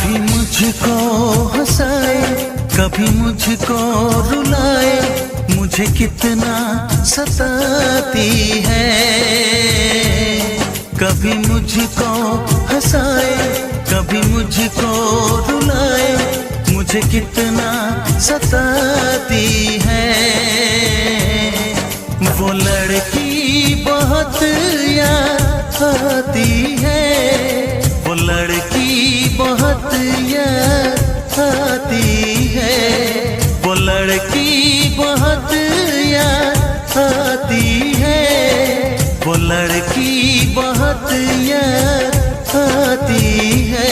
कभी मुझको हंसाए, कभी मुझको रुलाए, मुझे कितना सताती है। कभी मुझको हंसाए, कभी मुझको रुलाए, मुझे कितना सताती है। वो लड़की बहुत याद आती है, वो लड़की बहुत याद आती है, वो लड़की बहुत याद आती है, वो लड़की बहुत याद आती है।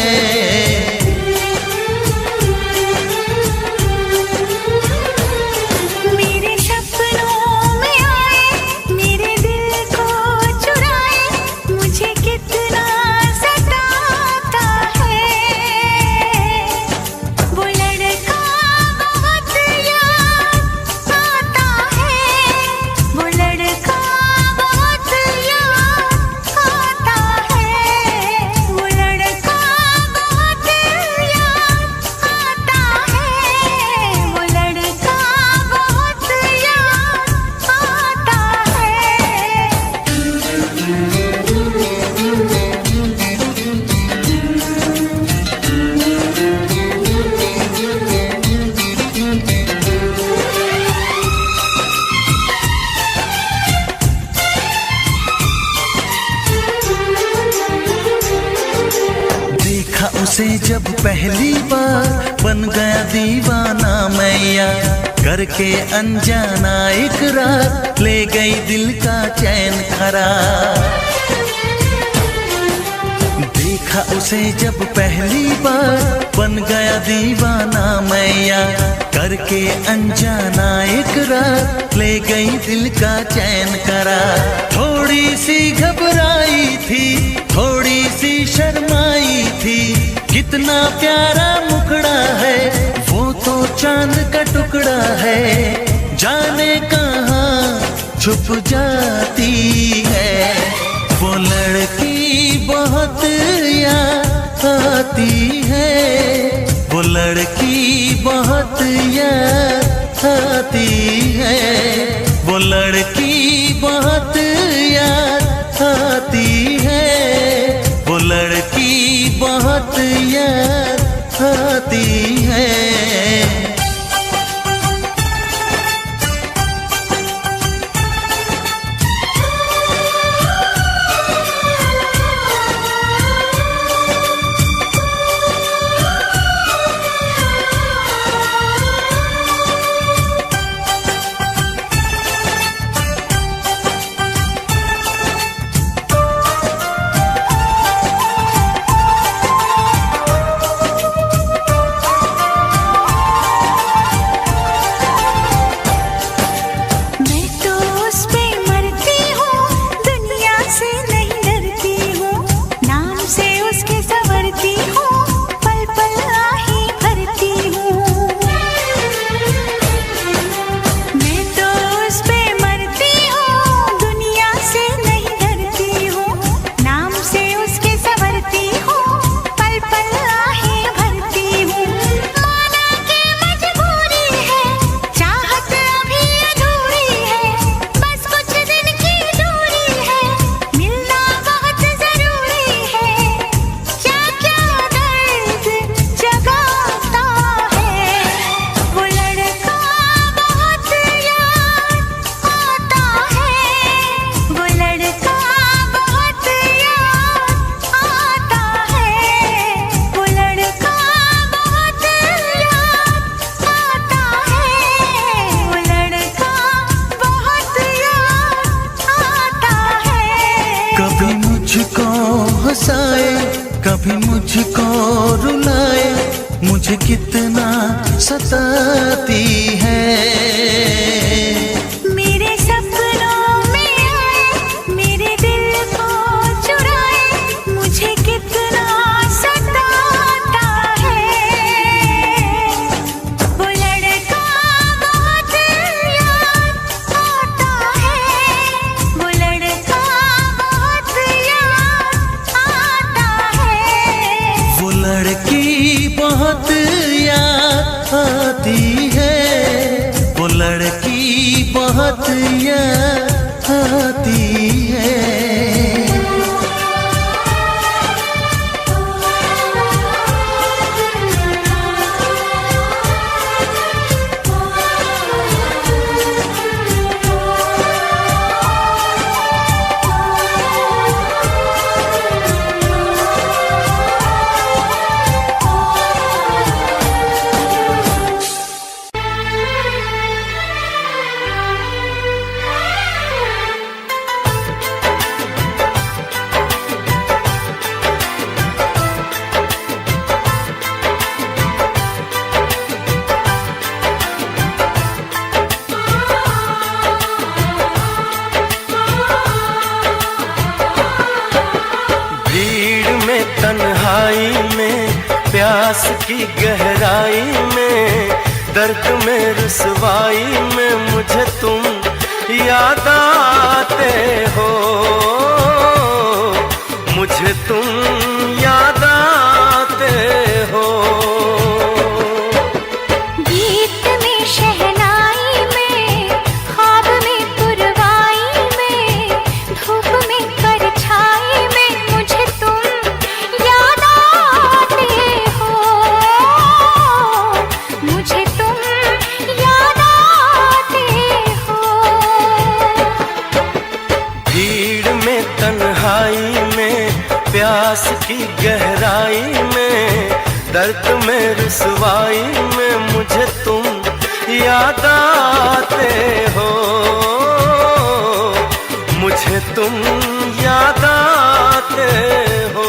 उसे जब पहली बार बन गया दीवाना मैया, करके अनजाना इकरार ले गई दिल का चैन करार। देखा उसे जब पहली बार बन गया दीवाना मैया, करके अनजाना इकरार ले गई दिल का चैन करार। थोड़ी सी घबराई थी, थोड़ी सी शर्माई थी, कितना प्यारा मुखड़ा है, वो तो चांद का टुकड़ा है, जाने कहाँ छुप जाती है। वो लड़की बहुत याद आती है, वो लड़की बहुत याद आती है, वो लड़की बहुत याद आती है, वो लड़की बहुत याद आती है। हंसाए, कभी मुझको रुलाए, मुझे कितना सताती है। मेरे सपनों में आए, मेरे दिल को चुराए, मुझे कितना सताता है। वो लड़का बहुत याद आता है, वो लड़का बहुत याद आता है। वो लड़की बहुत याद आती है। तन्हाई में, प्यास की गहराई में, दर्द में रुसवाई में मुझे तुम याद आते हो, मुझे तुम याद आते हो। गीत में शहनाई में, ख्वाब में पुरवाई में, धूप में परछाई में मुझे तुम याद आते हो, मुझे तुम याद आते हो। भीड़ में तन्हाई में, प्यास की गहराई में, दर्द में रुसवाई में मुझे तुम याद आते हो, मुझे तुम याद आते हो।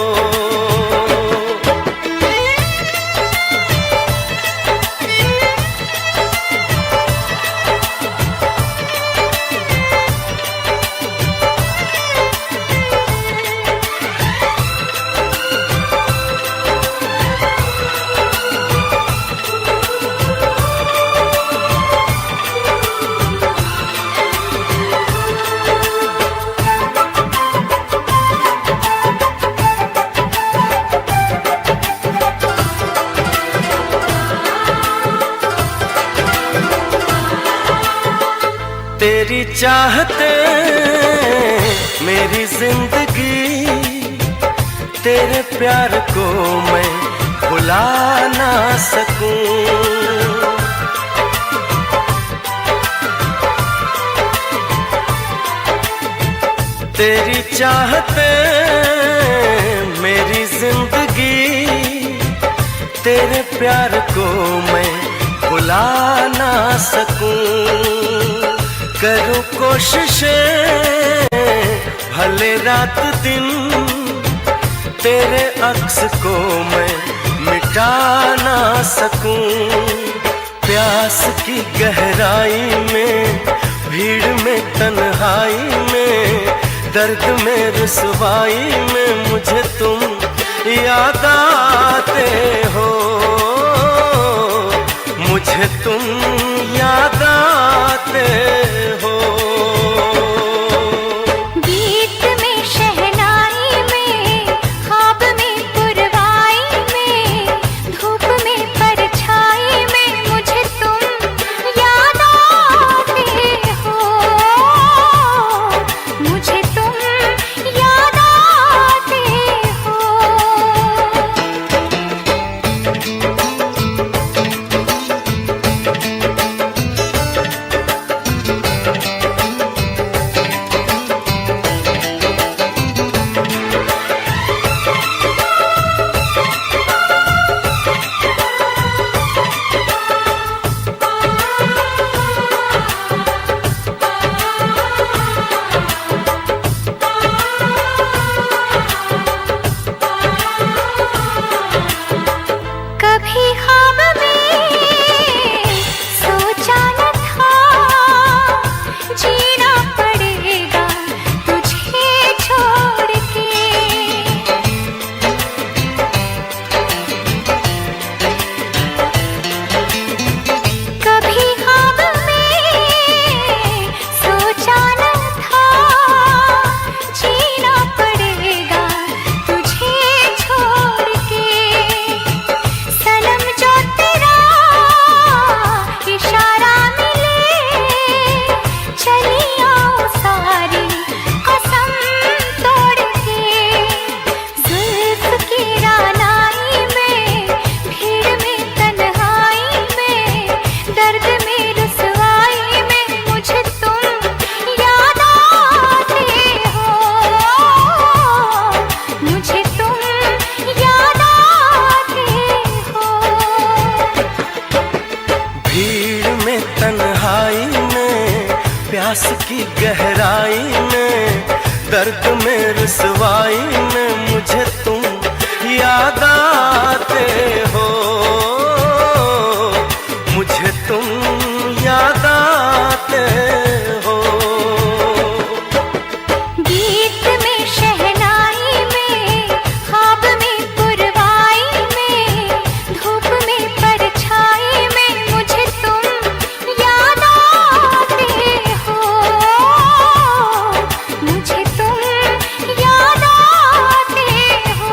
तेरी चाहते मेरी जिंदगी, तेरे प्यार को मैं भुला ना सकूं। तेरी चाहते मेरी जिंदगी, तेरे प्यार को मैं भुला ना सकूं। करूं कोशिशें भले रात दिन, तेरे अक्स को मैं मिटा ना सकूं। प्यास की गहराई में, भीड़ में तन्हाई में, दर्द में रुसवाई में मुझे तुम याद आते हो, मुझे तुम याद आते हो। गीत में शहनाई में, ख्वाब में पुरवाई में, धूप में परछाई में मुझे तुम याद आते हो, मुझे तुम याद आते हो। प्यास की गहराई में, दर्द में रुसवाई में मुझे तुम याद आते हो, मुझे तुम याद आते हो। गीत में शहनाई में, ख्वाब में पुरवाई में, धूप में परछाई में मुझे तुम याद आते हो, मुझे तुम याद आते हो,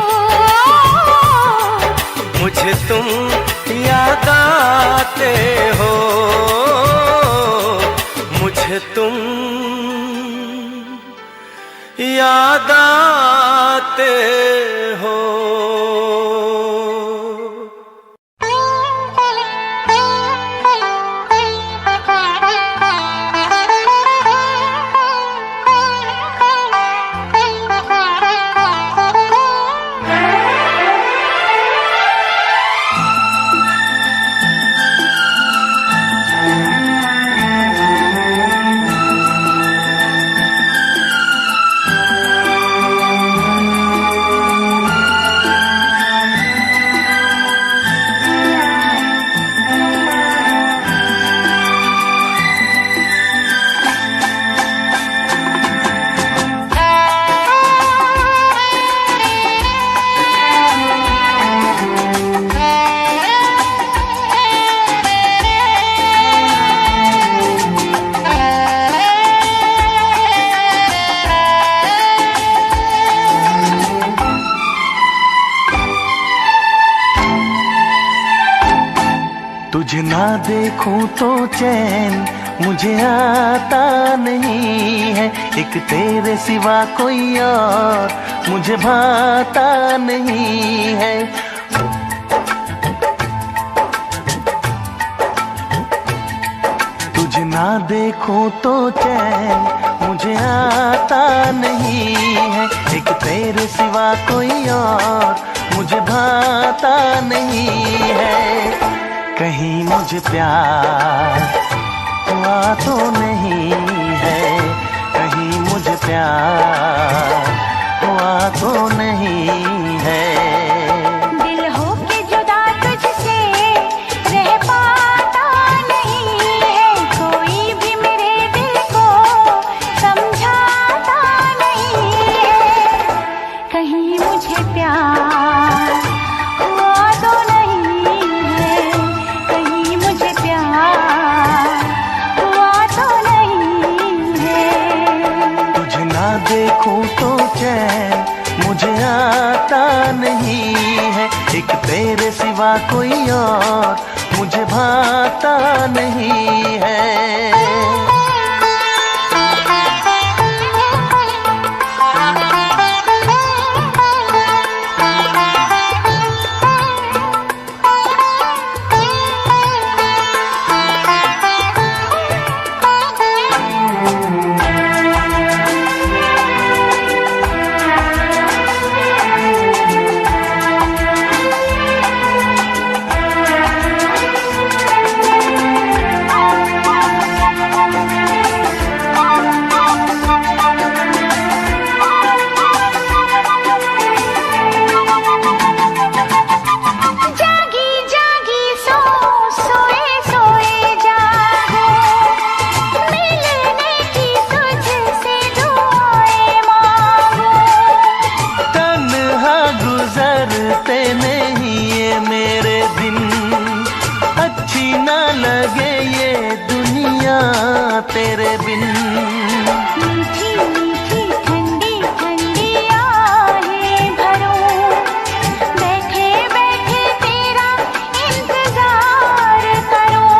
मुझे तुम याद आते हो, मुझे तुम याद आते हो। तुझे ना देखूं तो चैन मुझे आता नहीं है, एक तेरे सिवा कोई और मुझे भाता नहीं है। तुझे ना देखूं तो चैन मुझे आता नहीं है, एक तेरे सिवा कोई और मुझे भाता नहीं है। कहीं मुझे प्यार हुआ तो नहीं है, कहीं मुझे प्यार हुआ तो नहीं है। दिल हो के जुदा तुझसे रह पाता नहीं है, कोई भी मेरे दिल को समझाता नहीं है। कहीं मुझे प्यार हुआ तो नहीं है, कहीं मुझे प्यार हुआ तो नहीं है। तुझे ना देखूं तो चैन मुझे आता नहीं है, एक तेरे सिवा कोई और मुझे भाता नहीं है। तेरे बिन मीठी मीठी ठंडी ठंडी आहें भरूं, बैठे बैठे तेरा इंतजार करूं,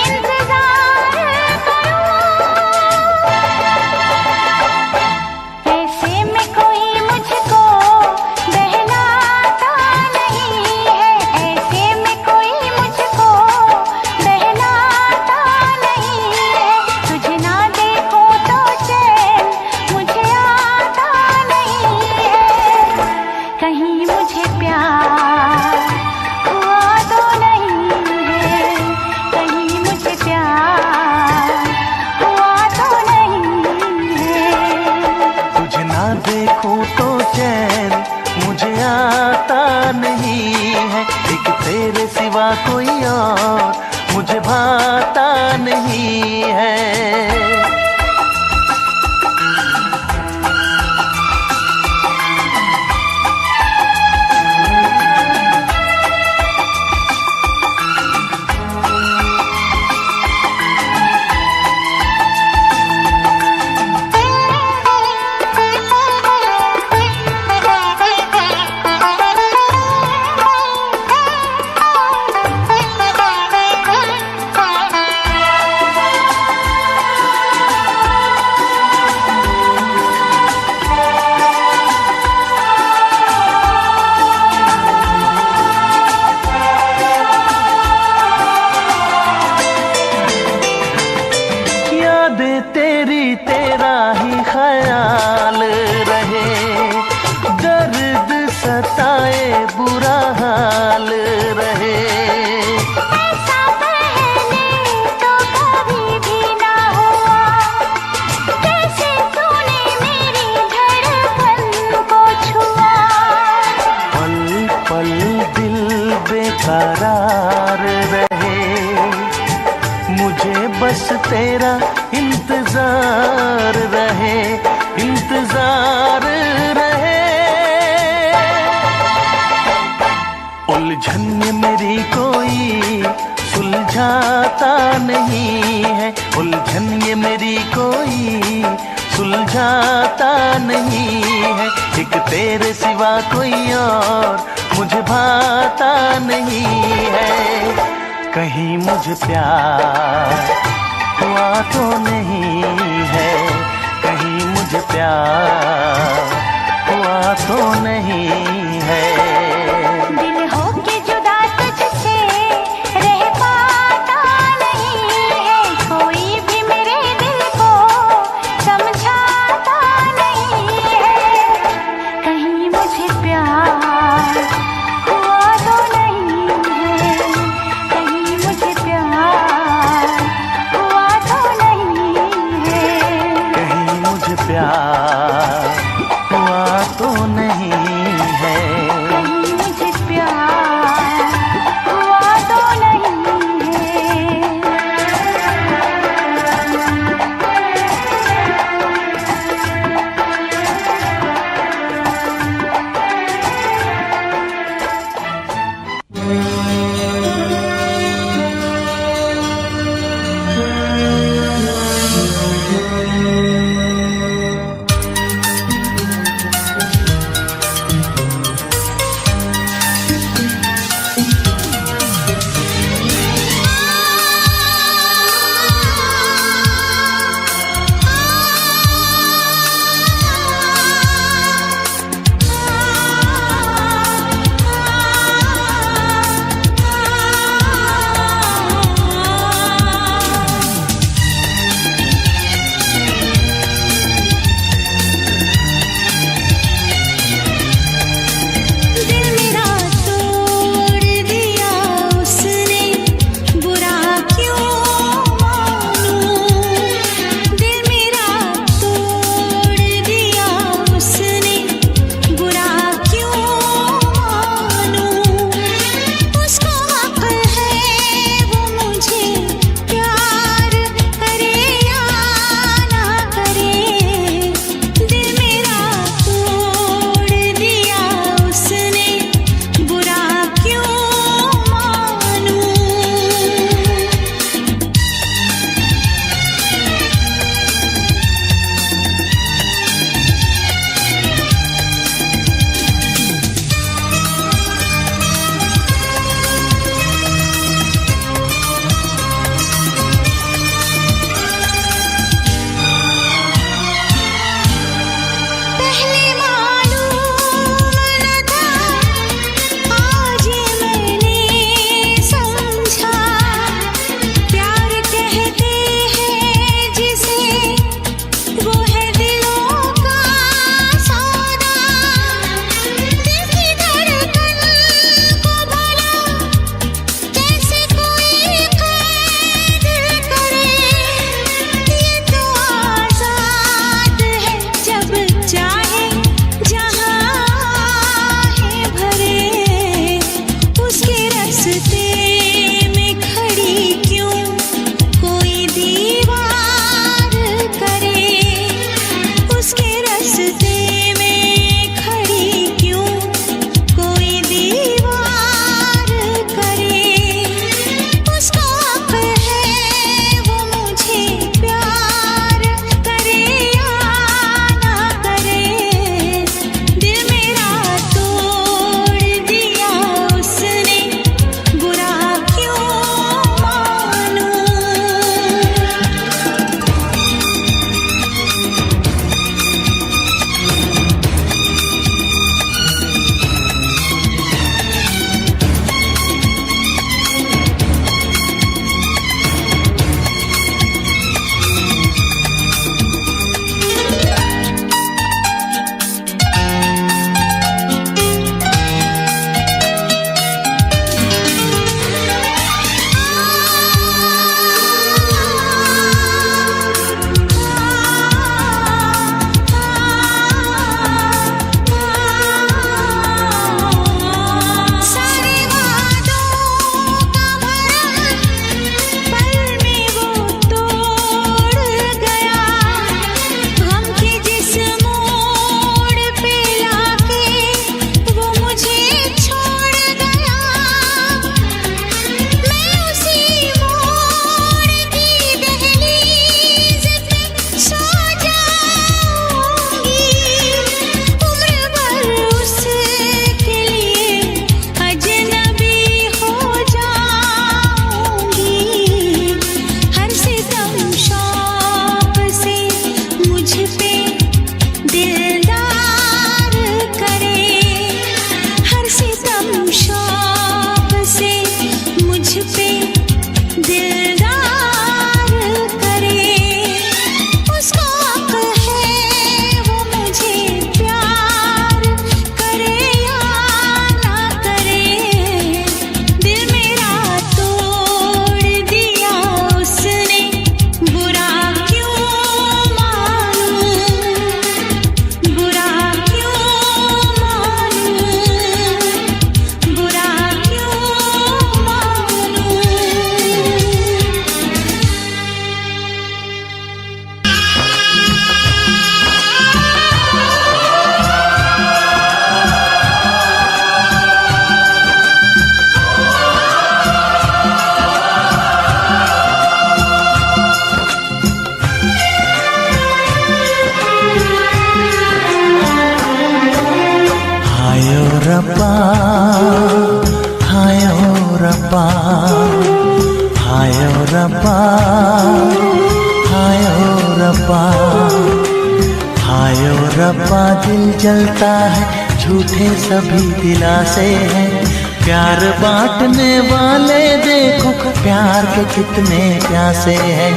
इंतजार करूं। ऐसे में कोई मुझको बहलाता नहीं है, ऐसे में कोई मुझको बहलाता नहीं है। तुझे सिवा कोई और मुझे भाता नहीं है। तेरी तेरा ही ख्याल रहे, दर्द सताए बुरा हाल रहे। ऐसा पहले तो कभी भी ना हुआ, कैसे तूने मेरी धड़कन को छुआ। पल पल दिल बेकरार रहे, मुझे बस तेरा इंतजार रहे, इंतजार रहे। उलझन में मेरी कोई सुलझाता नहीं है, उलझन ये मेरी कोई सुलझाता नहीं है। एक तेरे सिवा कोई और मुझे भाता नहीं है। कहीं मुझे प्यार हुआ तो नहीं है, कहीं मुझे प्यार हुआ तो नहीं है। दिल होके जुदा तुझसे रह पाता नहीं है, कोई भी मेरे दिल को समझाता नहीं है। कहीं मुझे प्यार हुआ तो नहीं है, कहीं मुझे प्यार हुआ तो नहीं है। कहीं मुझे प्यार हुआ तो नहीं है। रास्ते में खड़ी क्यों कोई दीवार करे, उसके रास्ते में खड़ी क्यों कोई दीवार करे। उसका हक है वो मुझे प्यार करे या ना करे, दिल मेरा तोड़ दिया उसने, बुरा क्यों मानूं। सारे वादों का भरम पल में वो तोड़ गया, गम के जिस मोड़ पे लाके वो मुझे छोड़ गया। मैं उसी मोड़ की दहलीज पे सो जाऊंगी, उम्र भर उसके लिए अजनबी हो जाऊंगी। हर सितम शौक से मुझ पे दिलदार करे, हर सितम शौक से मुझ पे दिलदार करे। उसका हक है वो मुझे प्यार करे या ना करे, दिल मेरा तोड़ दिया उसने, बुरा क्यों मानूं, बुरा क्यों मानूं, बुरा क्यों मानूं। हायो रब्बा, हायो रब्बा, हायो रब्बा, हायो रब्बा, हायो रब्बा। दिल जलता है झूठे सभी दिलासे हैं, प्यार बांटने वाले देखो प्यार के कितने प्यासे हैं।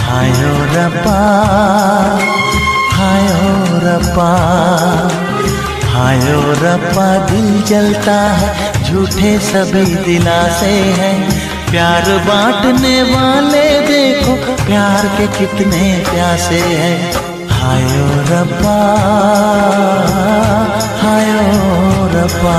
हायो रब्बा, हायो रब्बा, हायो रब्बा। दिल जलता है झूठे सभी दिलासे हैं, प्यार बांटने वाले देखो प्यार के कितने प्यासे हैं। हायो रब्बा, हायो रब्बा।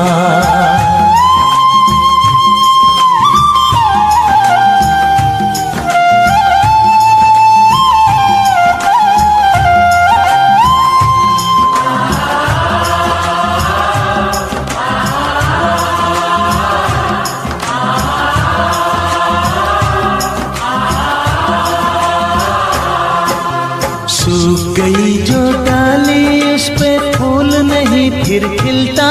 सूख गई जो डाली उस पे फूल नहीं फिर खिलता,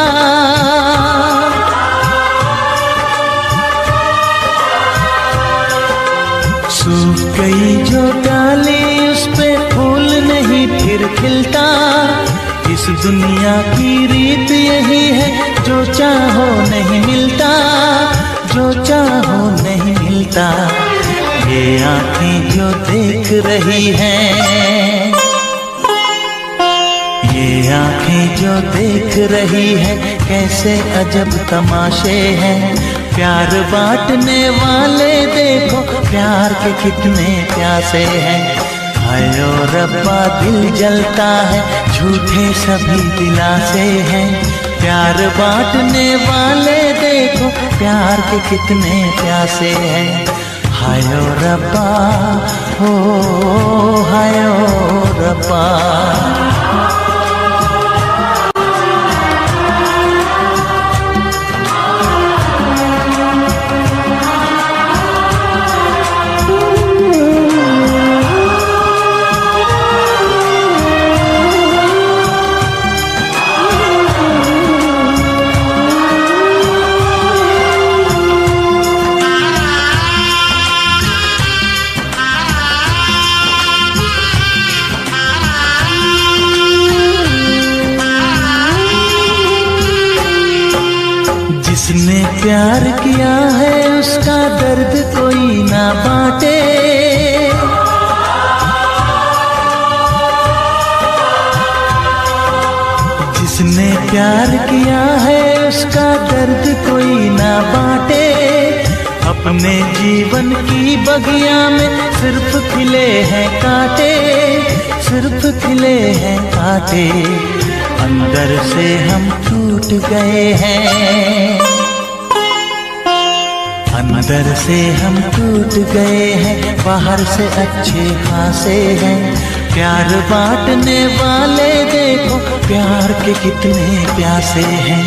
सूख गई जो डाली उस पे फूल नहीं फिर खिलता। इस दुनिया की रीत यही है, जो चाहो नहीं मिलता, जो चाहो नहीं मिलता। ये आँखें जो देख रही हैं, ये आँखें जो देख रही है, कैसे अजब तमाशे हैं। प्यार बांटने वाले देखो प्यार के कितने प्यासे हैं। हायो रब्बा दिल जलता है, झूठे सभी दिलासे हैं। प्यार बांटने वाले देखो प्यार के कितने प्यासे हैं। हायो रब्बा हो हायो रब्बा। जिसने प्यार किया है उसका दर्द कोई ना बांटे। जिसने प्यार किया है उसका दर्द कोई ना बांटे। अपने जीवन की बगिया में सिर्फ खिले हैं कांटे, सिर्फ खिले हैं कांटे। अंदर से हम टूट गए हैं, अंदर से हम टूट गए हैं, बाहर से अच्छे खासे हैं। प्यार बांटने वाले देखो प्यार के कितने प्यासे हैं।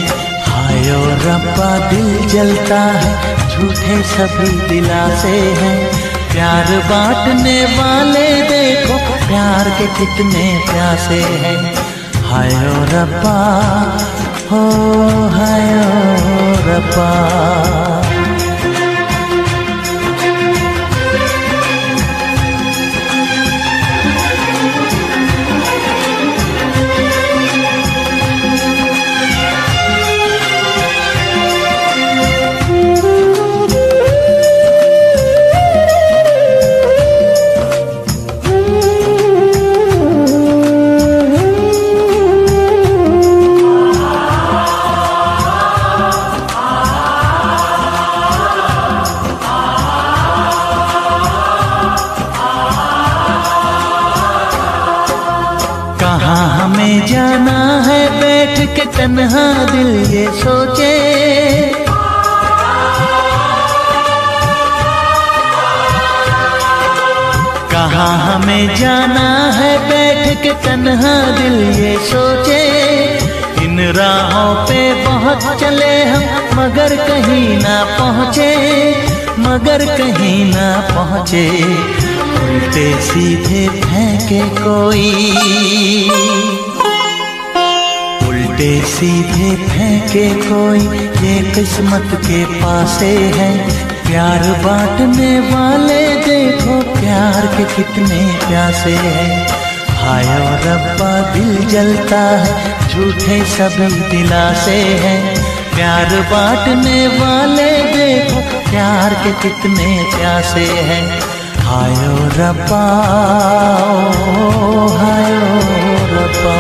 हायो रब्बा दिल जलता है, झूठे सभी दिलासे हैं। प्यार बांटने वाले देखो प्यार के कितने प्यासे हैं। हायो रब्बा हो हायो रब्बा। कहाँ हमें जाना है बैठ के तन्हा दिल ये सोचे। कहाँ हमें जाना है बैठ के तन्हा दिल ये सोचे। इन राहों पे बहुत चले हम मगर कहीं ना पहुँचे, मगर कहीं ना पहुँचे। उल्टे सीधे फेंके कोई, उल्टे सीधे फेंके कोई, ये किस्मत के पासे है। प्यार बांटने वाले देखो प्यार के कितने प्यासे हैं। हायो रब्बा दिल जलता है, झूठे सभी दिलासे हैं। प्यार बांटने वाले देखो प्यार के कितने प्यासे हैं। हायो रब्बा ओ हायो रब्बा।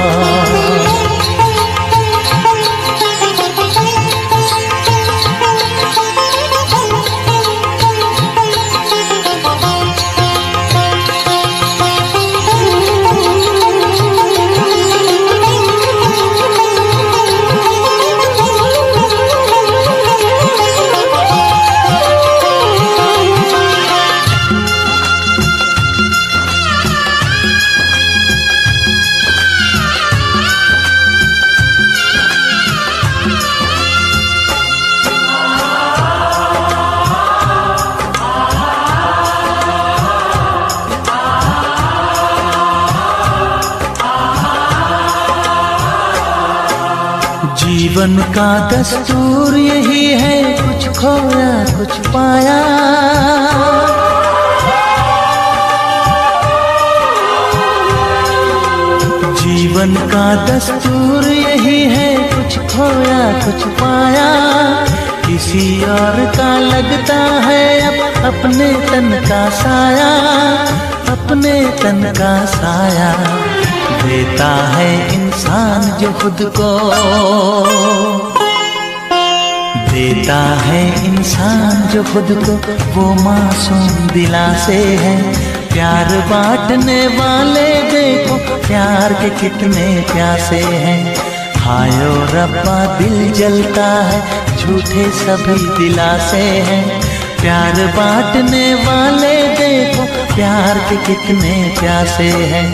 जीवन का दस्तूर यही है, कुछ खोया कुछ पाया। जीवन का दस्तूर यही है, कुछ खोया कुछ पाया। किसी और का लगता है अब अपने तन का साया, अपने तन का साया। देता है इंसान जो खुद को, देता है इंसान जो खुद को, वो मासूम दिलासे है। प्यार बांटने वाले देखो प्यार के कितने प्यासे हैं। हायो रब्बा दिल जलता है, झूठे सभी दिलासे हैं। प्यार बांटने वाले देखो, प्यार के कितने प्यासे हैं।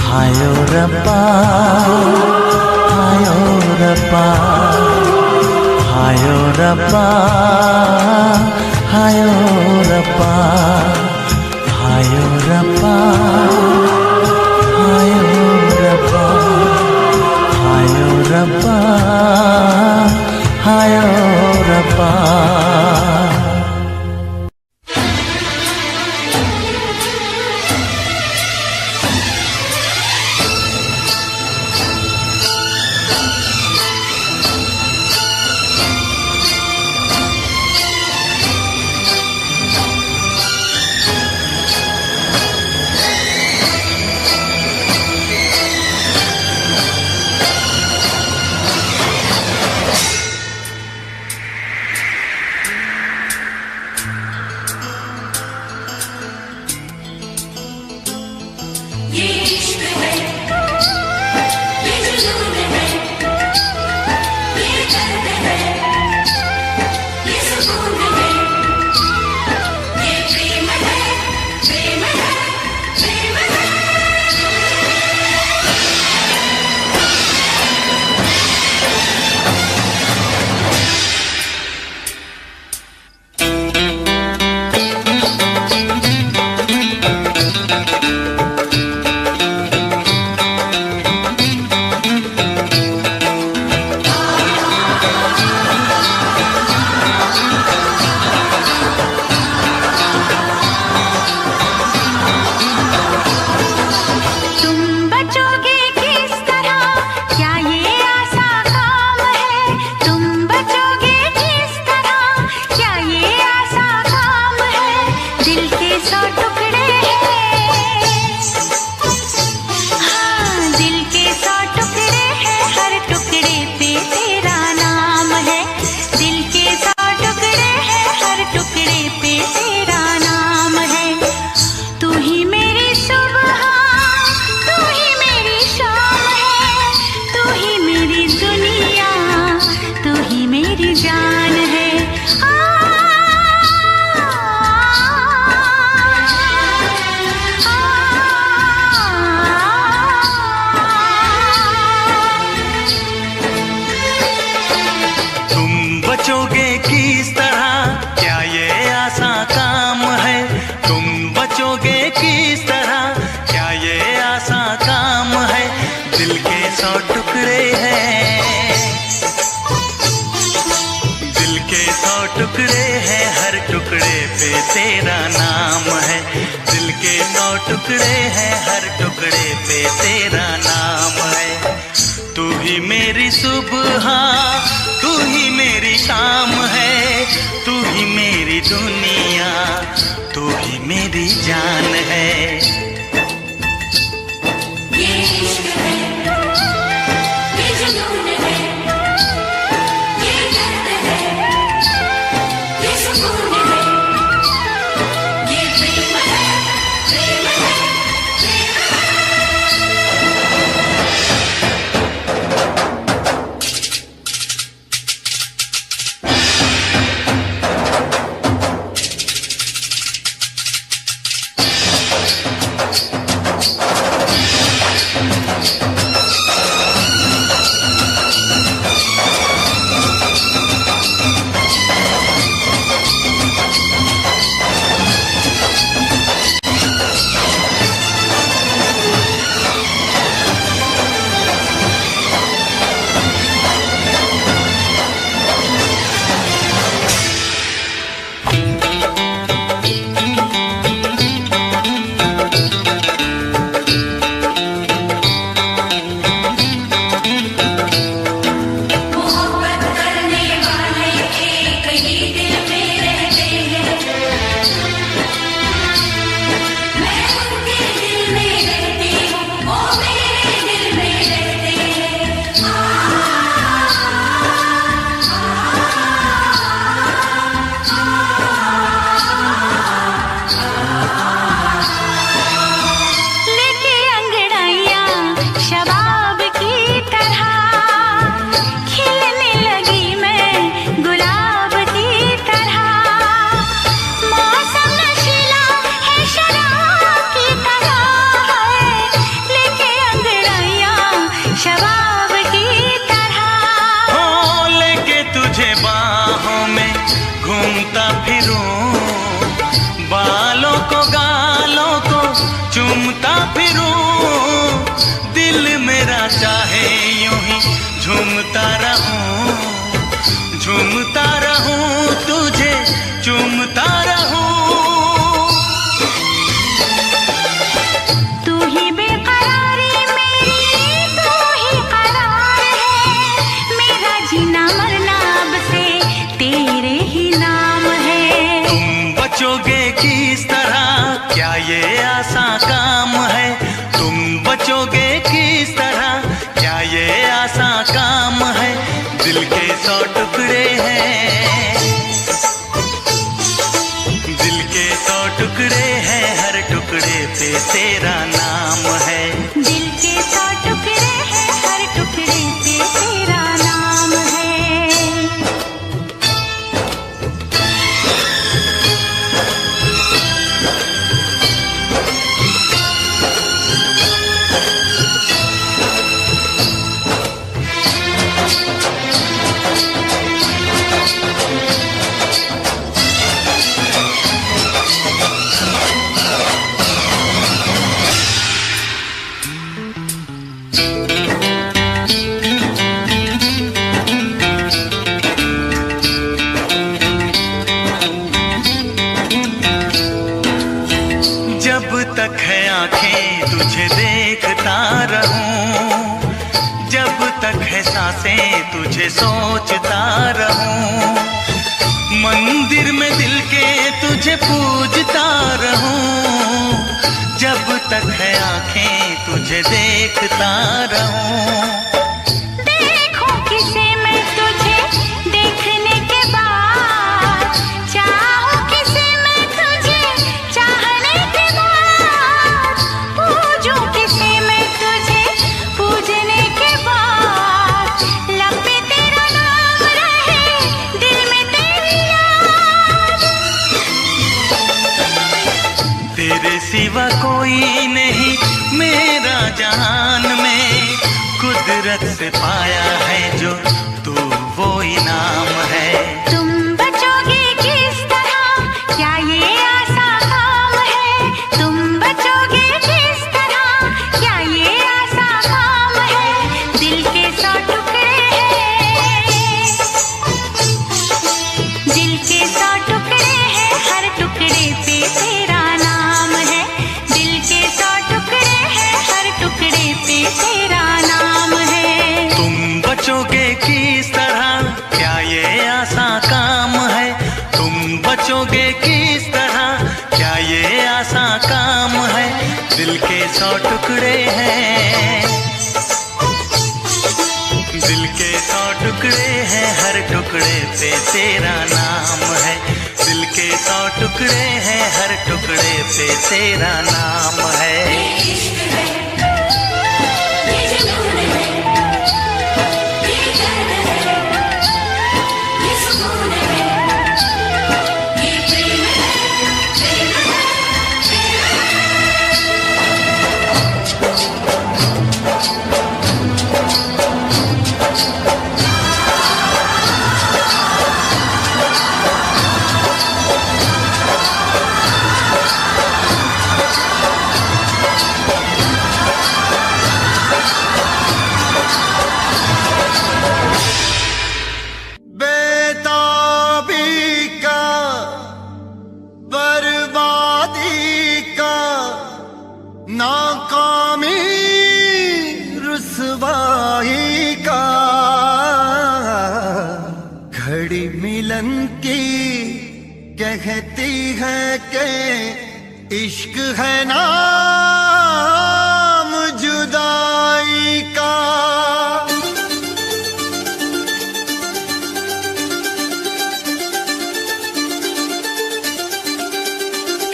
हायो रब्बा, हायो रब्बा, हायो रब्बा, हायो रब्बा, हायो रब्बा, हायो रब्बा, हायो रब्बा, हायो रब्बा। तेरा नाम है, दिल के 100 टुकड़े हैं, हर टुकड़े पे तेरा नाम है। तू ही मेरी सुबह, तू ही मेरी शाम है, तू ही मेरी दुनिया, तू ही मेरी जान है। ये इश्क है, ये जुनून है, ये दर्द है, ये सुकून है, ये प्रेम है, प्रेम है, प्रेम है। किस तरह, क्या ये आसान काम है? तुम बचोगे किस तरह, क्या ये आसान काम है? दिल के 100 टुकड़े हैं, दिल के 100 टुकड़े हैं, हर टुकड़े पे तेरा नाम है। दिल के 100 टुकड़े हैं, हर टुकड़े पे तेरा नाम है। जब तक है आंखें तुझे देखता रहूं, जब तक है सांसें तुझे सोचता रहूं, मंदिर में दिल के तुझे पूजता रहूं, जब तक है आंखें तुझे देखता रहूं। देखूं किसे मैं तुझे देखने के बाद, चाहूं किसे मैं तुझे चाहने के बाद, पूजूं किसे मैं तुझे पूजने के बाद, लब पे तेरा नाम रहे, दिल में तेरी याद। तेरे सिवा कोई नहीं मेरा जहान में, कुदरत से पाया है जो तू वो इनाम है। तुम बचोगे किस तरह, क्या ये आसान काम है? तुम बचोगे किस तरह, क्या ये आसान काम है? दिल के 100 टुकड़े हैं, दिल के 100 टुकड़े हैं, हर टुकड़े पे तेरा नाम है। दिल के 100 टुकड़े हैं, हर टुकड़े पे तेरा नाम है। तुम बचोगे किस तरह, क्या ये आसान काम है? तुम बचोगे किस तरह, क्या ये आसान काम है? दिल के 100 टुकड़े हैं, दिल के 100 टुकड़े हैं, हर टुकड़े पे तेरा नाम है। दिल के 100 टुकड़े हैं, हर टुकड़े पे तेरा नाम है। ये इश्क है, ये जुनून है, ये दर्द है, ये सुकून है, ये प्रेम है, प्रेम है, प्रेम है। बेताबी का, बर्बादी का, नाकामी रुसवाई का, घड़ी मिलन की कहती है कि इश्क है नाम जुदाई का।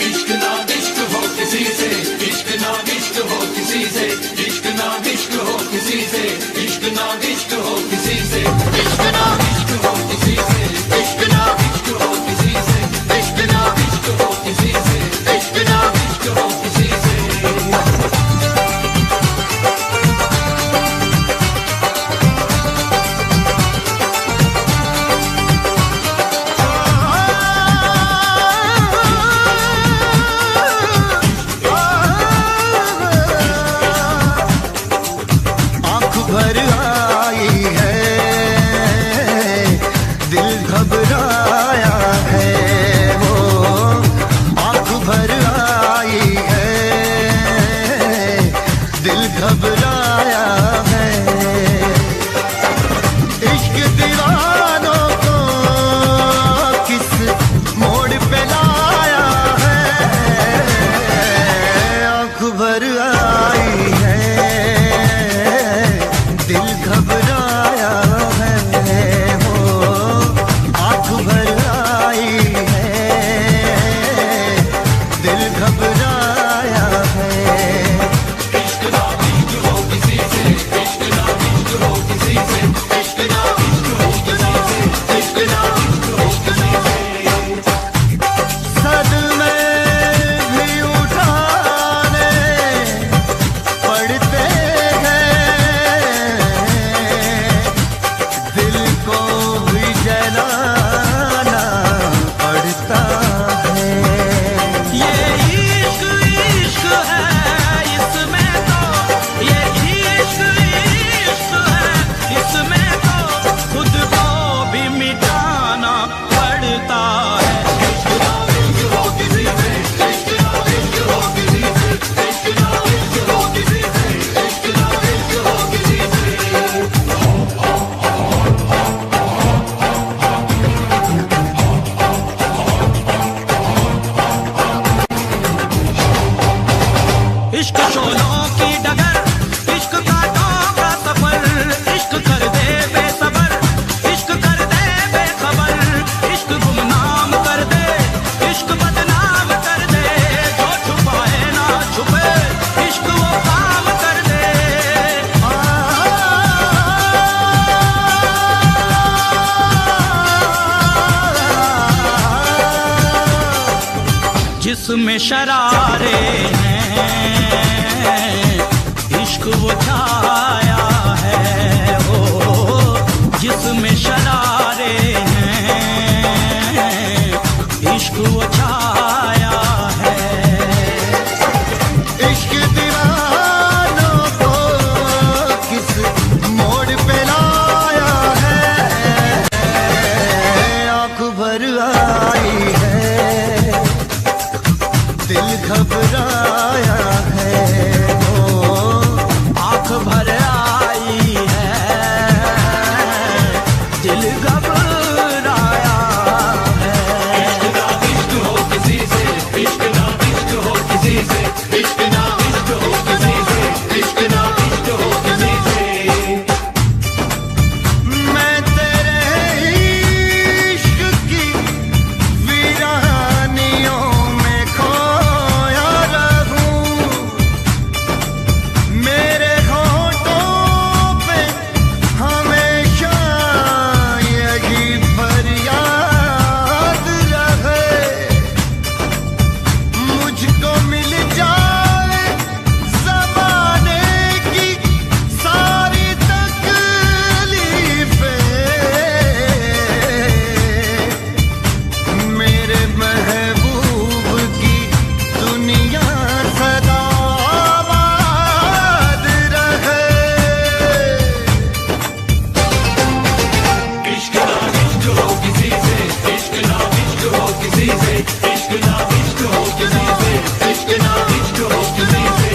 इश्क ना इश्क हो किसी से, इश्क ना इश्क हो किसी से, इश्क ना इश्क हो किसी से, इश्क ना इश्क हो किसी से, इश्क ना इश्क हो किसी से, इश्क ना इश्क हो किसी से, इश्क ना इश्क हो किसी से, इश्क ना इश्क हो किसी से। आंख भर आई है, दिल इश्क शोलों की डगर, इश्क कांटों का सफर, इश्क कर दे बेसबर, इश्क कर दे बेखबर, इश्क गुमनाम कर दे, इश्क बदनाम कर दे, जो छुपाए ना छुपे, इश्क वो काम कर दे। जिसमें शरारे हैं, इश्क वो छाया है, ओ जिसमें शरारे हैं, इश्क वो छाया है। इश्क दीवानों को किस मोड़ पे लाया है, आंख भर आई है, दिल घबराया है, ओ आंख भर आई है, दिल घबराया है। इश्क ना इश्क हो किसी से, इश्क ना इश्क हो किसी से, इश्क ना इश्क हो किसी से, इश्क ना इश्क हो किसी से। मैं तेरे इश्क की वीरानियों में खोया रहूं, मेरे होठों पे हमेशा यही फरियाद रहे, मुझको मिल जाए ज़माने की सारी तकलीफें, मेरे महबूब की दुनिया सदा आबाद रहे। इश्क ना इश्क हो किसी से, इश्क ना इश्क हो किसी से, इश्क ना इश्क हो किसी से, इश्क ना इश्क हो किसी से।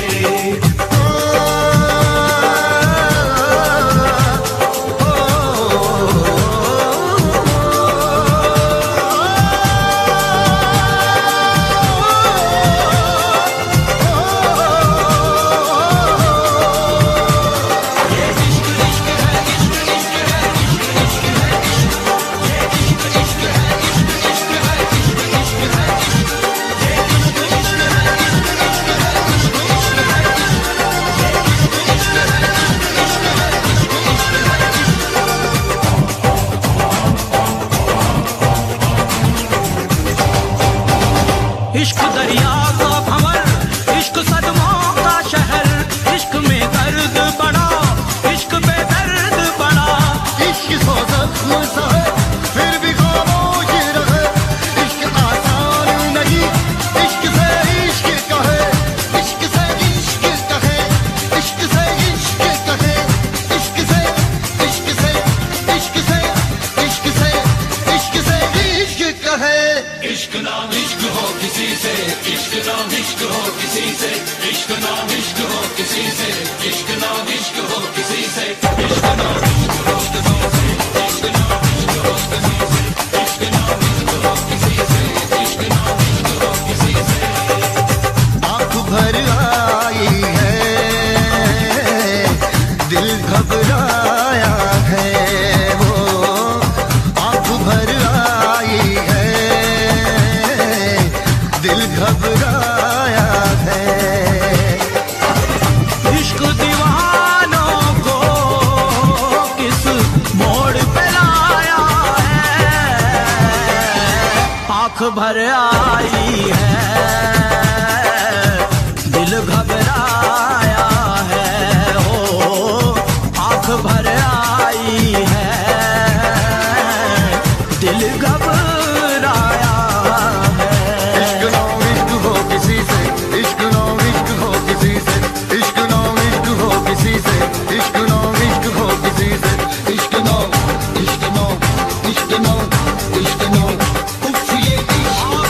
इश्क दरिया का भंवर, इश्क सदमों का शहर, इश्क में दर्द बड़ा, इश्क पे दर्द बड़ा। इश्क सो जख्म सहे फिर भी खामोश रहे, इश्क आसान नहीं, इश्क से इश्क कहे, इश्क से इश्क कहे, इश्क से इश्क कहे, इश्क से इश्क से इश्क से इश्क से इश्क से इश्क कहे। इश्क ना इश्क हो किसी से, इश्क ना इश्क हो किसी से, इश्क ना इश्क हो किसी से, इश्क ना इश्क हो किसी से, इश्क ना इश्क हो किसी से, इश्क ना इश्क हो किसी से, इश्क ना इश्क हो किसी से, इश्क ना इश्क हो किसी से। आंख भर आई है, दिल घबराया है, वो आंख भर आई है, दिल घबराया है। इश्क दीवानों को किस मोड़ पे लाया है, आंख भर आई है, दिल घबराया है, हो आंख भर आई है, दिल घबराया है। इश्क ना इश्क हो किसी से, इश्क ना इश्क हो किसी से, इश्क ना इश्क हो किसी से, इश्क ना इश्क हो किसी से, इश्क ना इश्क ना इश्क ना इश्क ना उफ ये इश्क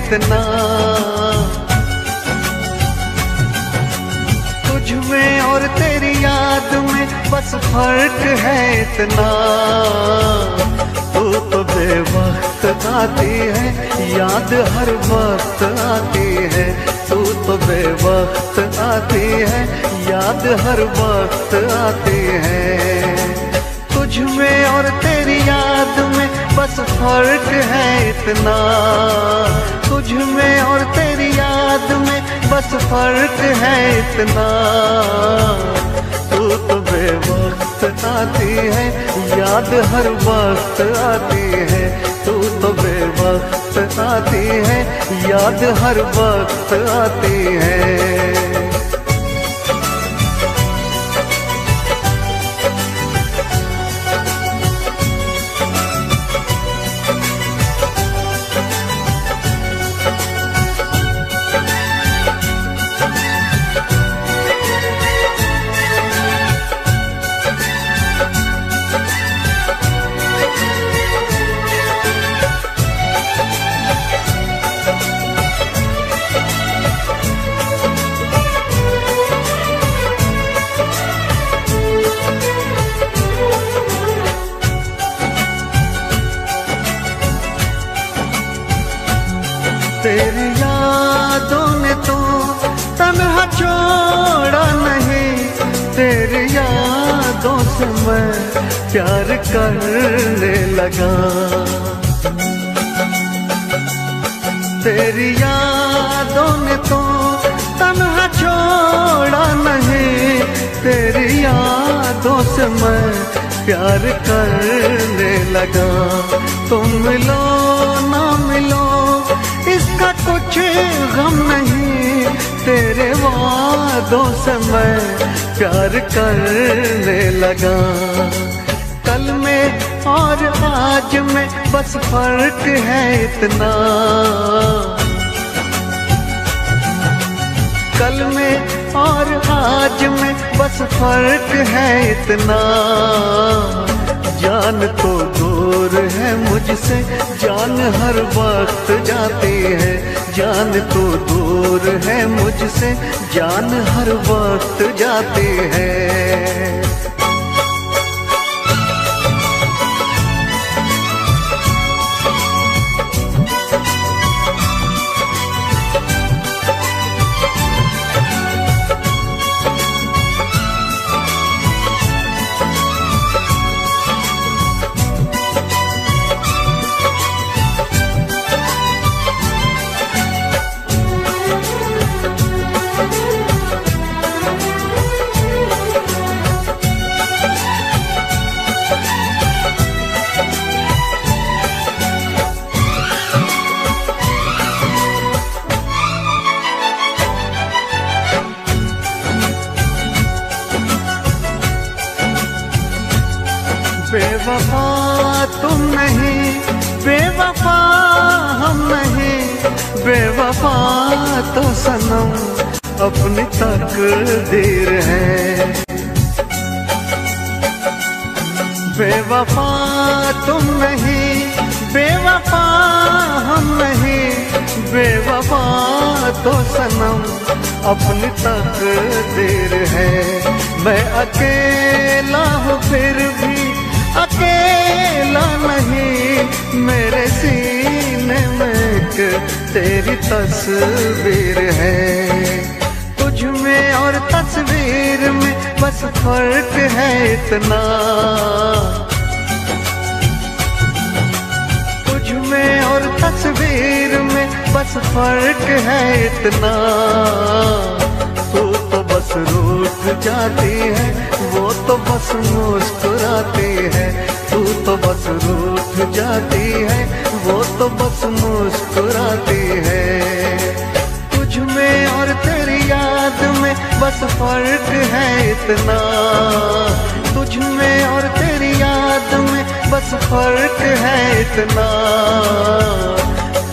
इतना, तुझ में और तेरी याद में बस फर्क है इतना। तू तो बेवक्त आती है, याद हर वक्त आती है। तू तो बेवक्त आती है, याद हर वक्त आती है। तुझ में और तेरी याद में बस फर्क है इतना, तुझ में और तेरी याद में बस फर्क है इतना। तू तो बेवक्त आती है, याद हर वक्त आती है। तू तो बेवक्त आती है, याद हर वक्त आती है। तेरी यादों ने तो तन्हा छोड़ा नहीं, तेरी यादों से मैं प्यार करने लगा। तेरी यादों ने तो तन्हा छोड़ा नहीं, तेरी यादों से मैं प्यार करने लगा। तुम मिलो ना मिलो इसका कुछ गम नहीं, तेरे वादों से मैं प्यार करने लगा। कल में और आज में बस फर्क है इतना, कल में और आज में बस फर्क है इतना। जान तो दूर है मुझसे, जान हर वक्त जाती है। जान तो दूर है मुझसे, जान हर वक्त जाती है। बेवफा तुम नहीं, बेवफा हम नहीं, बेवफा तो सनम अपनी तकदीर है। बेवफा तुम नहीं, बेवफा हम नहीं, बेवफा तो सनम अपनी तकदीर है। मैं अकेला हूँ फिर भी अकेला नहीं, मेरे सीने में एक तेरी तस्वीर है। तुझ में और तस्वीर में बस फर्क है इतना, तुझ में और तस्वीर में बस फर्क है इतना। तू तो बस रूठ जाती है, वो तो बस मुस्कुराती है। तू तो बस रूठ जाती है, वो तो बस मुस्कुराती है। तुझ में और तेरी याद में बस फर्क है इतना, तुझ में और तेरी याद में बस फर्क है इतना।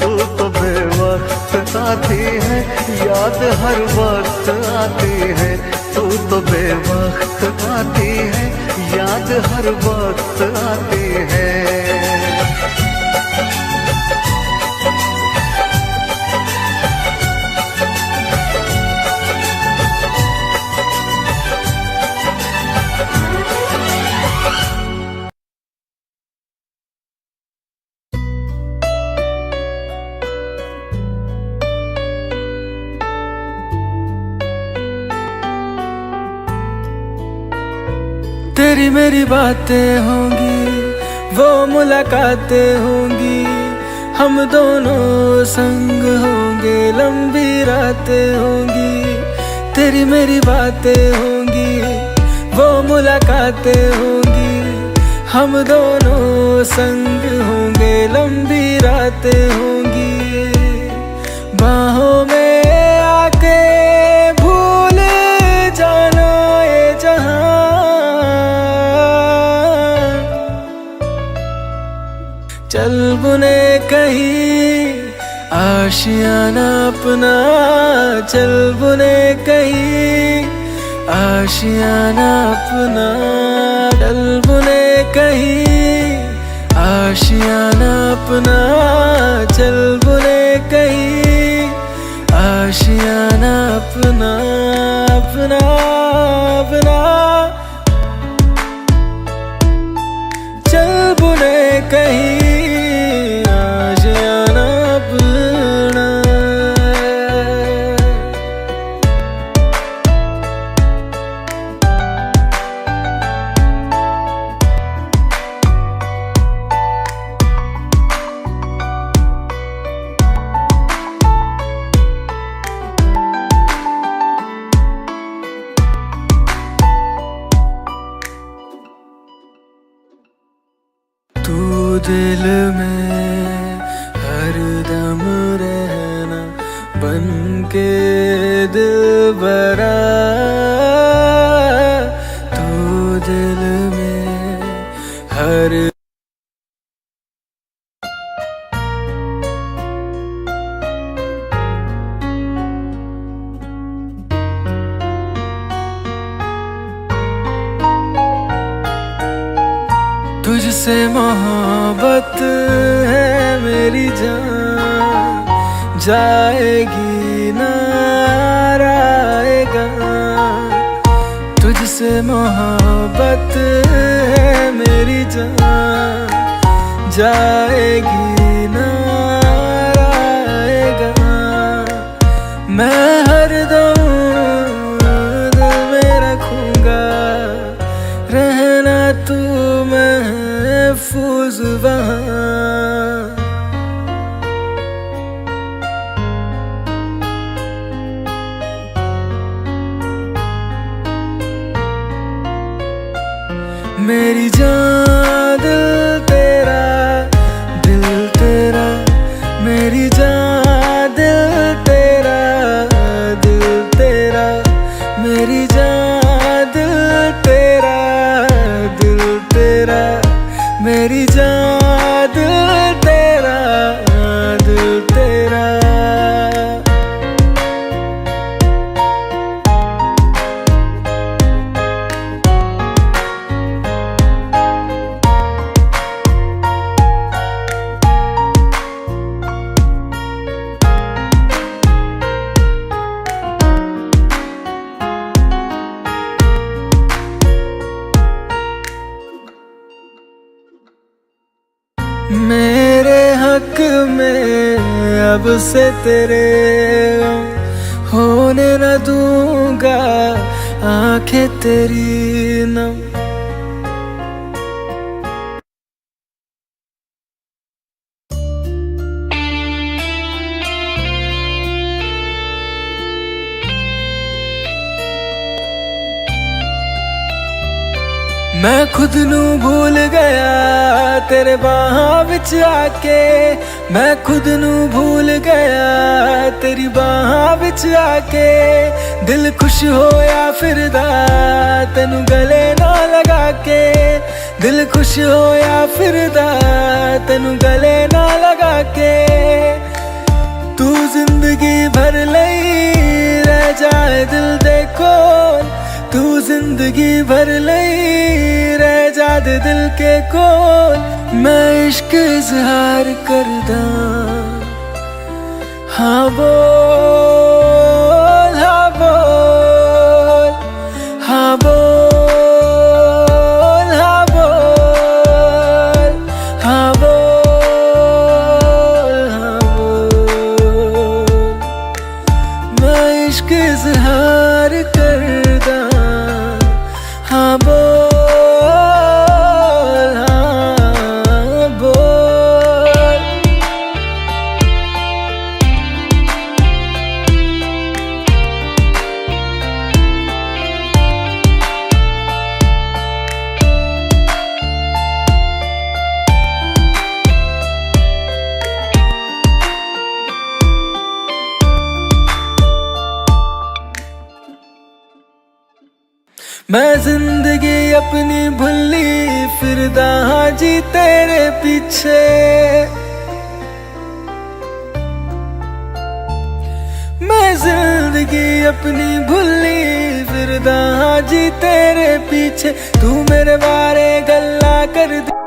तू तो बेवक्त आती है, याद हर वक्त आती है। तू तो बेवक्त आती है, याद हर वक्त आती है। तेरी मेरी बातें होंगी, वो मुलाकातें होंगी, हम दोनों संग होंगे, लंबी रातें होंगी। तेरी मेरी बातें होंगी, वो मुलाकातें होंगी, हम दोनों संग होंगे, लंबी रातें होंगी। बाहों में आके भूल जाना ये जहां, चल बुने कहीं आशियाना अपना, चल बुने कहीं आशियाना अपना, चल बुने कहीं आशियाना अपना, चल बुने कहीं आशियाना अपना, अपना अपना, चल बुने कहीं आशियाना अपना। तू दिल में हरदम रहना, बन के दिलबरा, तू दिल में हर तुझसे मोहब्बत है मेरी जान, जाएगी ना आएगा। तुझसे मोहब्बत है मेरी जान, जाएगी ना आएगा। मैं हरदम दिल में रखूंगा, रहना तू महफूज वहाँ। मेरी जान दिल तेरा, दिल तेरा, मेरी जान दिल तेरा, दिल तेरा, मेरी जान दिल तेरा, दिल तेरा, मेरी जान दिल तेरा, दिल तेरा। मेरे हक में अब से तेरे गम होने न दूंगा, आंखें तेरी नम। मैं खुद नू भूल गया तेरे बाहां विच आके, मैं खुद नू भूल गया तेरी बाहां विच आके। दिल खुश होया फिरदा तेनू गले ना लगा के, दिल खुश होया फिरदा तेनू गले ना लगा के। तू जिंदगी भर लई रह जाए दिल दे कोल, तू जिंदगी भर लई रह जा दे दिल के कोल। मैं इश्क इजहार करदा, हाँ बोल, हाँ बोल, हाँ बोल, हाँ बोल, हाँ बोल, हाँ बोल। मैं इश्क इजहार करदा, हाँ बोल, मैं जिंदगी अपनी भूली फिरदा हाँ जी तेरे पीछे। मैं जिंदगी अपनी भूली फिरदा हाँ जी तेरे पीछे। तू मेरे बारे गल्ला कर दे।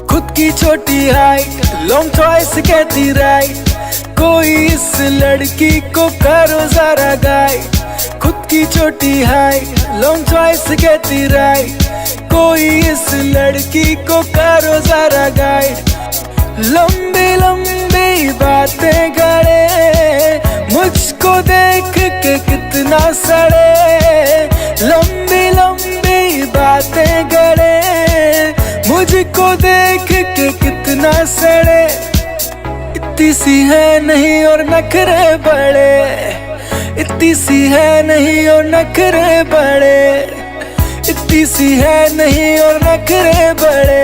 खुद की छोटी हाइट लॉन्ग चॉइस कहती राइट। कोई इस लड़की को करो जरा गाइड। खुद की छोटी हाइट लॉन्ग चॉइस कहती राइट। कोई इस लड़की को करो जरा गाइड। लंबी लंबी बातें करे मुझको देख के कितना सड़े। लंबी लंबी बातें करे मुझको देख के कितना सड़े। इतनी सी है नहीं और नखरे बड़े। इतनी सी है नहीं और नखरे बड़े। इतनी सी है नहीं और नखरे बड़े।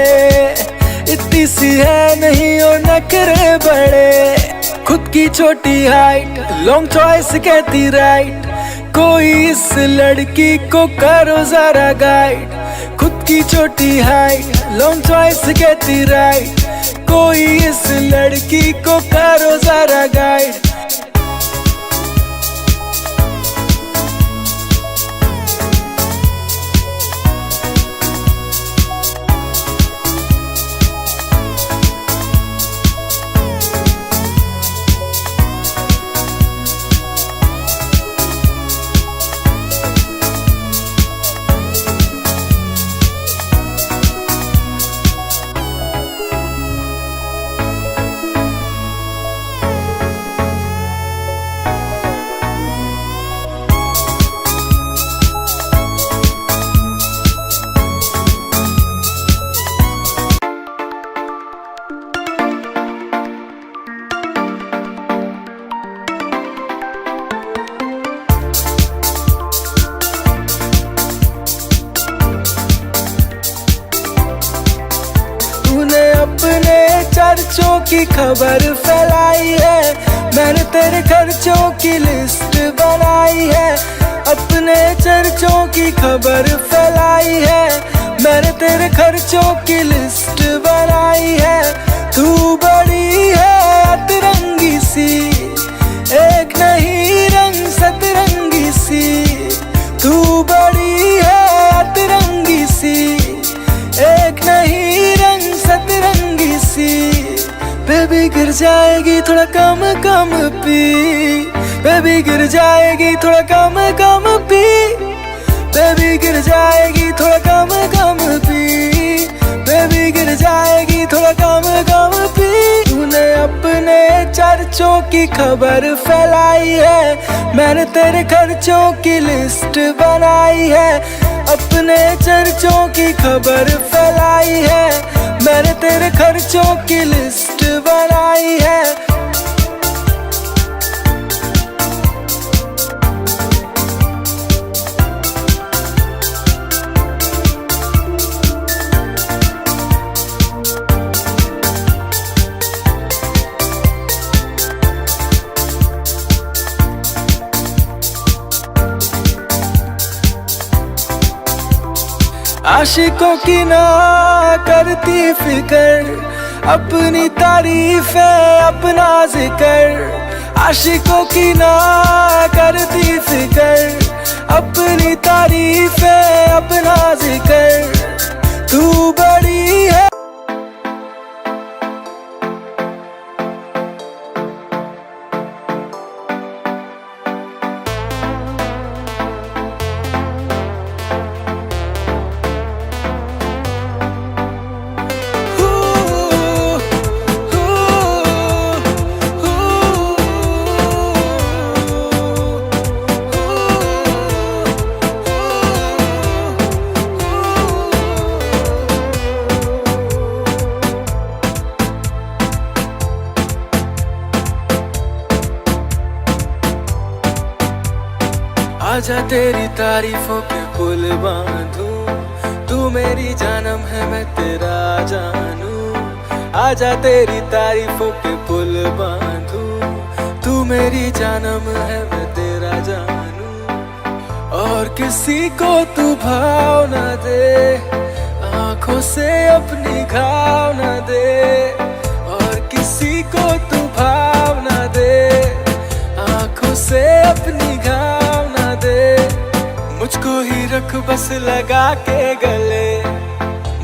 इतनी सी है नहीं और नखरे बड़े। खुद की छोटी हाइट लॉन्ग चॉइस कहती राइट। कोई इस लड़की को करो जरा गाइड। खुद की छोटी हाइट लॉन्ग चॉइस कहती राइट। कोई इस लड़की को करो जरा गाइड। अपने चर्चों की खबर फैलाई है। मैंने तेरे खर्चों की लिस्ट बनाई है। अपने चर्चों की खबर फैलाई है। मैंने तेरे खर्चों की लिस्ट बनाई है। तू बड़ी है अतरंगी सी एक नहीं रंग सतरंगी सी। तू बड़ी है अतरंगी सी एक नहीं रंग सतरंगी सी। बेबी गिर जाएगी थोड़ा कम कम पी। बेबी गिर जाएगी थोड़ा कम कम पी। बेबी गिर जाएगी थोड़ा कम कम पी। बेबी गिर जाएगी थोड़ा कम कम पी। तूने अपने चर्चों की खबर फैलाई है। मैंने तेरे खर्चों की लिस्ट बनाई है। अपने चर्चों की खबर फैलाई है। मैंने तेरे खर्चों की लिस्ट बनाई है। आशिकों की ना करती फिक्र अपनी तारीफ है अपना जिक्र। आशिकों की ना करती फिक्र अपनी तारीफ है अपना जिक्र। तू बड़ी है आजा तेरी तारीफों के पुल बांधूं, तू मेरी जानम है मैं तेरा जानू। आजा तेरी तारीफों के पुल बांधूं, तू मेरी जानम है मैं तेरा जानू। और किसी को तू भाव न दे, आंखों से अपनी घाव न दे। और किसी को तू भाव न दे, आंखों से अपनी घाव न दे। मुझको ही रख बस लगा के गले,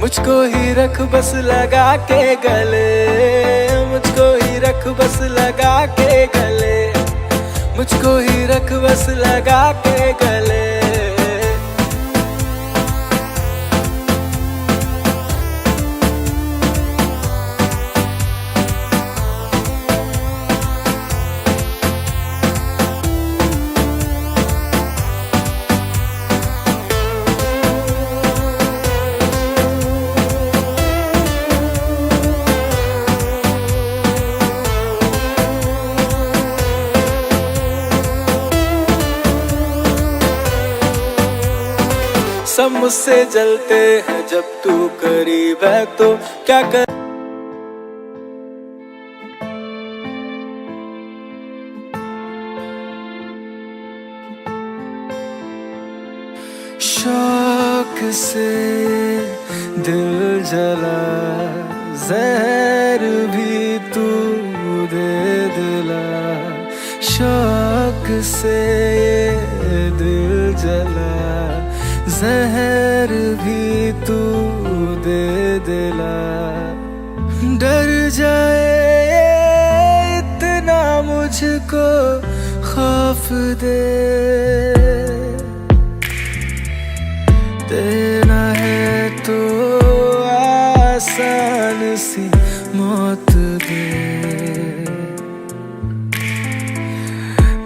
मुझको ही रख बस लगा के गले। मुझको ही रख बस लगा के गले, मुझको ही रख बस लगा के गले। सब मुझसे जलते हैं जब तू करीब है तो क्या कर। शौक से दिल जला, जहर भी तू दे दिला। शौक से दिल जला, जहर भी तू दे दिला। डर जाए इतना मुझको खौफ दे, देना है तो आसान सी मौत दे।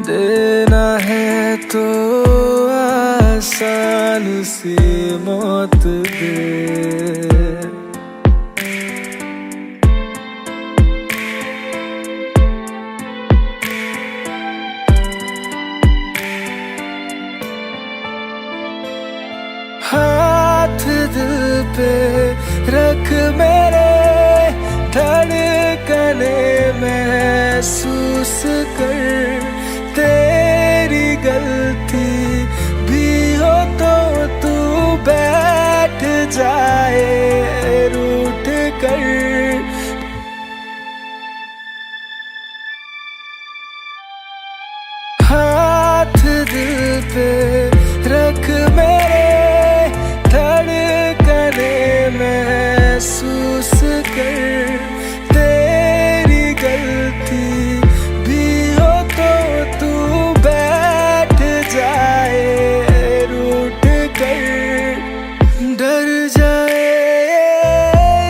देना है तो आसान सी मौत दे। हाथ दिल पे रख मेरे, धड़कने महसूस कर। तेरी गलती भी हो तो तू बैठ जाए रूठ कर। हाथ दिल पे रख मेरे, धड़कने महसूस कर। तेरी गलती भी हो तो तू बैठ जाए रूठ कर। डर जाए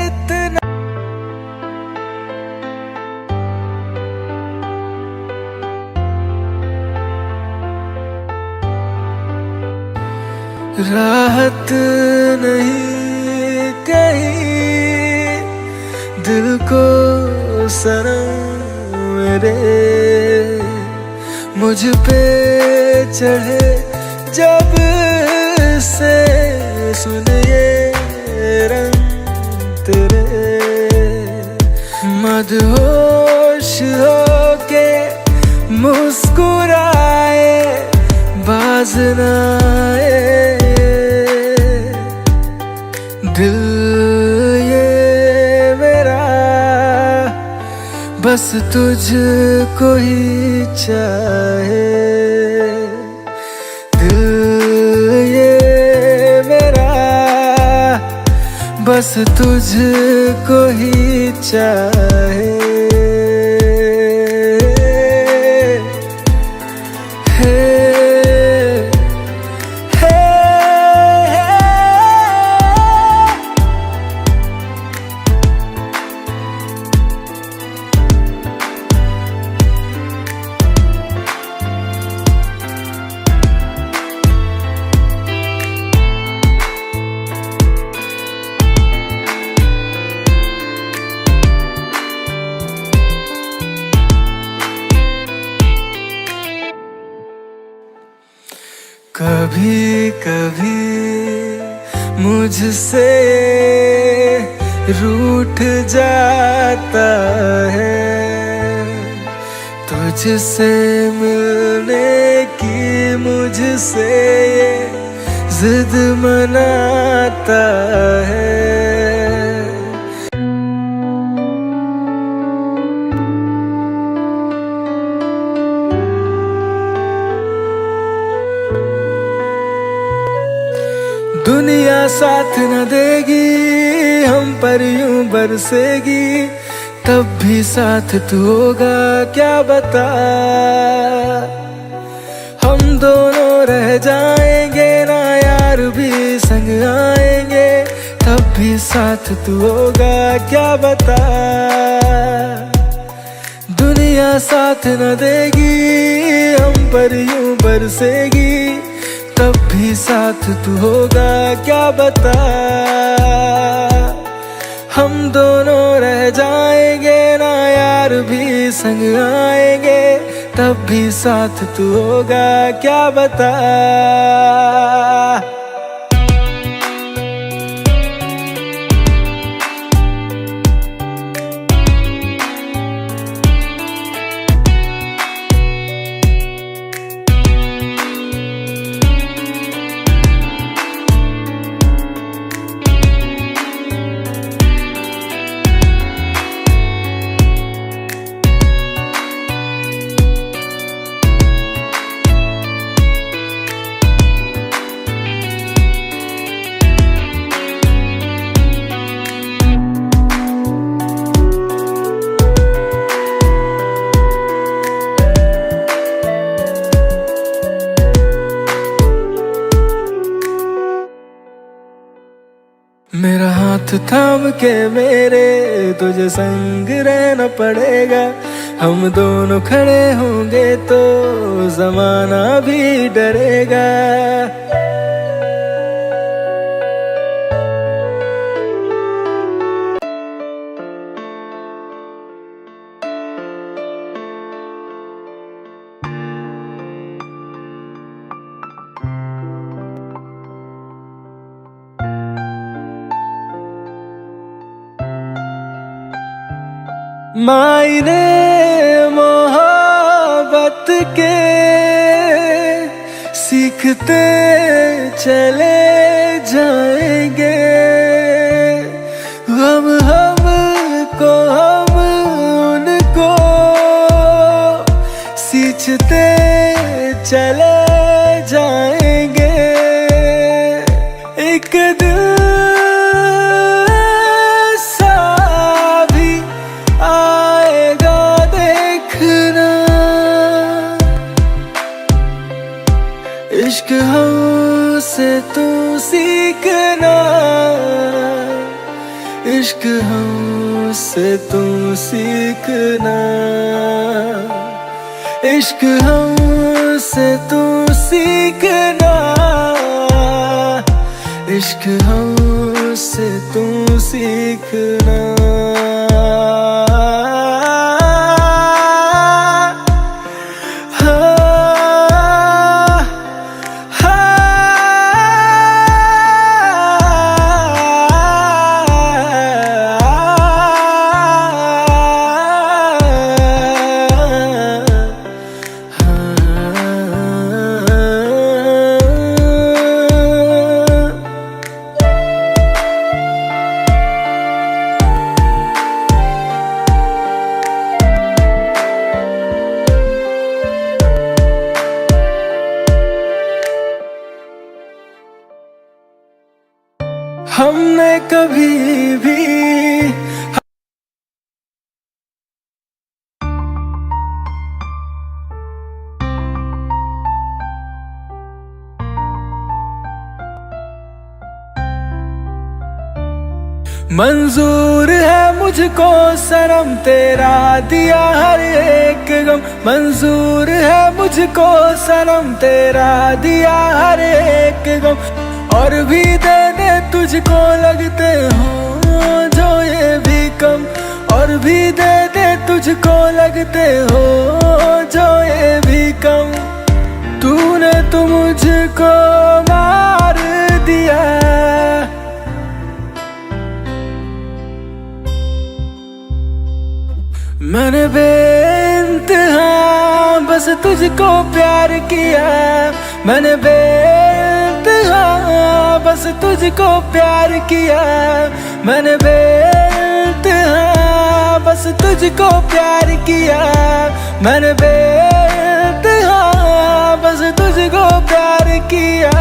इतना, राहत नहीं कहीं दिल को सनम मेरे। मुझ पे चढ़े जब से सुन ये रंग तेरे। मदहोश होके मुस्कुराए बाज न आए। दिल ये मेरा बस तुझको ही चाहे। दिल ये मेरा बस तुझको ही चाहे। कभी कभी मुझसे रूठ जाता है, तुझसे मिलने की मुझसे ये जिद मनाता है। दुनिया साथ न देगी, हम पर यूं बरसेगी, तब भी साथ तू होगा क्या बता। हम दोनों रह जाएंगे ना यार भी संग आएंगे, तब भी साथ तू होगा क्या बता। दुनिया साथ न देगी, हम पर यूं बरसेगी, तब भी साथ तू होगा क्या बता। हम दोनों रह जाएंगे ना यार भी संग आएंगे, तब भी साथ तू होगा क्या बता। मेरा हाथ थाम के मेरे तुझे संग रहना पड़ेगा, हम दोनों खड़े होंगे तो जमाना भी डरेगा। मायने मोहब्बत के सीखते चले जाएंगे, हम हमको हम उनको सींचते चले जाएंगे। एक दिन इश्क हमसे तू सीखना, इश्क हमसे तू सीखना, इश्क हमसे तू सीखना, इश्क हमसे तू सीखना। हमने कभी भी मंजूर है मुझको सनम तेरा दिया हर एक गम, मंजूर है मुझको सनम तेरा दिया हर एक गम, और भी देने तुझको लगते हो जो ये भी कम, और भी देने तुझको लगते हो जो ये भी कम। तूने तो मुझको मार दिया। मैंने बेइंतहा बस तुझको प्यार किया। मैंने बेइंतहा बस तुझको प्यार किया। मैंने बेइंतहा बस तुझको प्यार किया। मैंने बेइंतहा बस तुझको प्यार किया।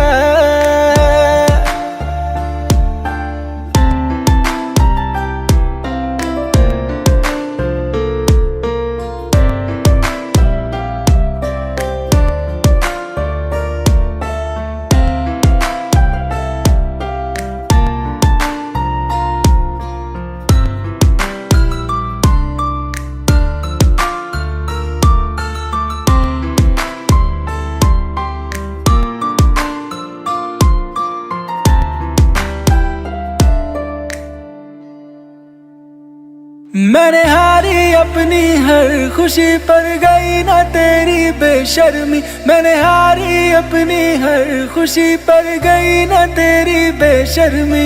मैंने हारी अपनी हर खुशी पर गई ना तेरी बेशर्मी। मैंने हारी अपनी हर खुशी पर गई ना तेरी बेशर्मी।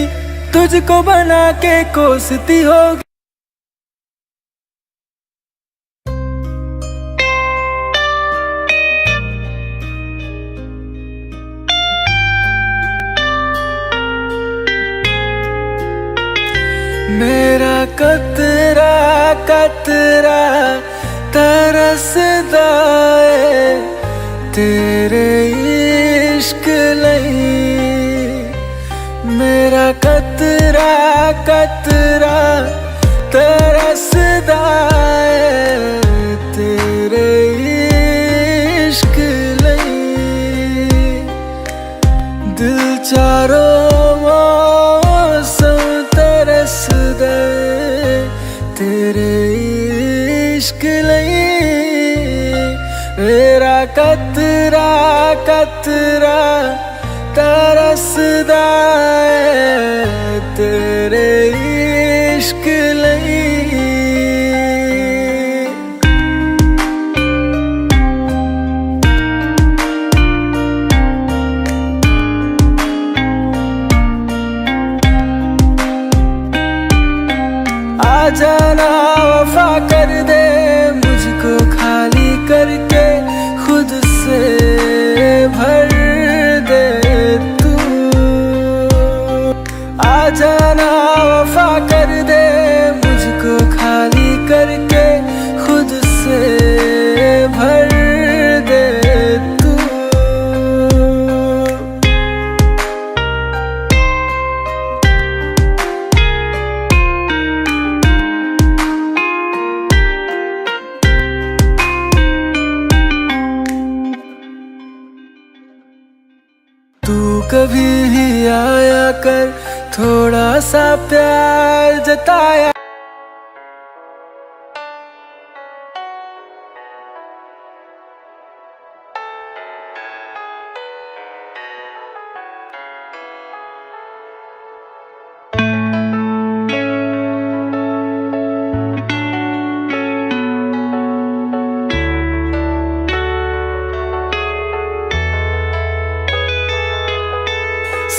तुझको बना के कोसती होगी मेरा कतरा कतरा तरसदा है तेरे इश्क लई। मेरा कतरा कतरा तरसदा है तेरे इश्क लई। दिल चारों तेरे इश्क लई। मेरा कतरा कतरा तरसदा है तेरे इश्क लई। जाना वफा कर दे मुझको खाली करके खुद से भर दे तू। आ जाना वफा कर दे मुझको खाली करके खुद से भर दे तू। तू कभी भी आया कर थोड़ा सा प्यार जताया।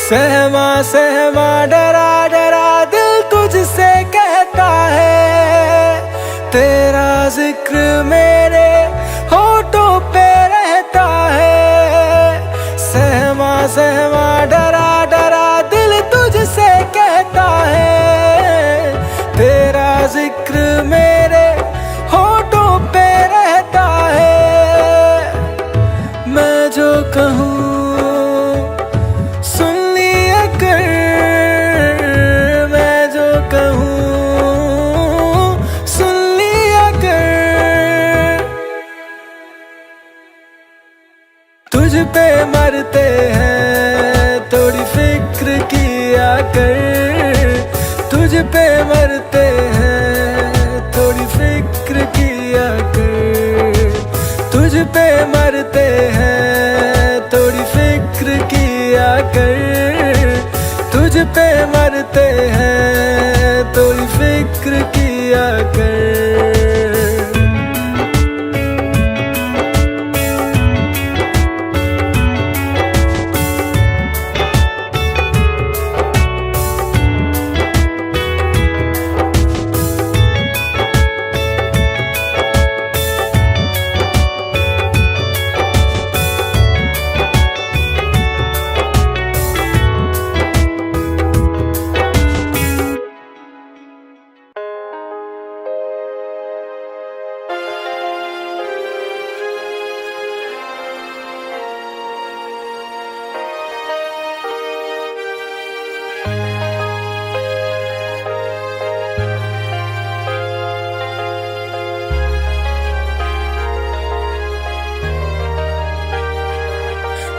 सहमा सहमा डरा डरा दिल तुझसे कहता है। तेरा जिक्र मेरे होठों पे रहता है। सहमा सहमा डरा डरा दिल तुझसे कहता है। तेरा जिक्र मेरे होठों पे रहता है। मैं जो कहूँ तुझ पे मरते हैं थोड़ी फिक्र किया कर। तुझ पे मरते हैं थोड़ी फिक्र किया कर। तुझ पे मरते हैं थोड़ी फिक्र किया कर। तुझ पे मरते हैं थोड़ी फिक्र किया कर।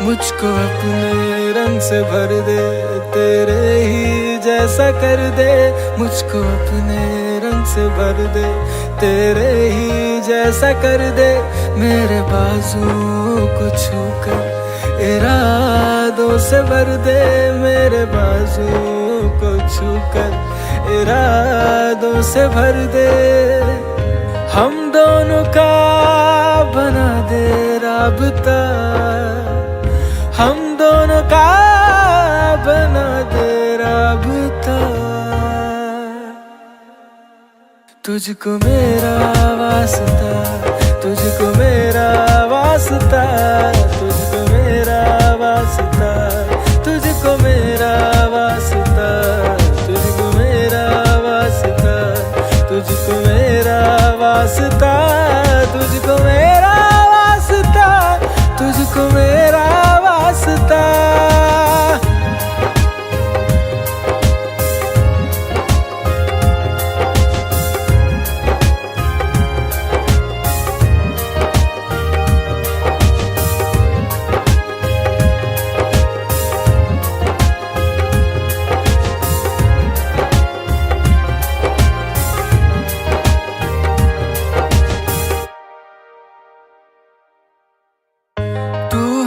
मुझको अपने रंग से भर दे, तेरे ही जैसा कर दे। मुझको अपने रंग से भर दे, तेरे ही जैसा कर दे। मेरे बाजुओं को छूकर इरादों से भर दे, मेरे बाजुओं को छूकर इरादों से भर दे। हम दोनों का बना दे राबता, हम दोनों का बना दे राबता। तुझको मेरा वास्ता, तुझको मेरा वास्ता, तुझको मेरा वास्ता, तुझको मेरा वास्ता, तुझको मेरा वास्ता, तुझको मेरा वास्ता, तुझको मेरा वास्ता, तुझको मेरा वास्ता।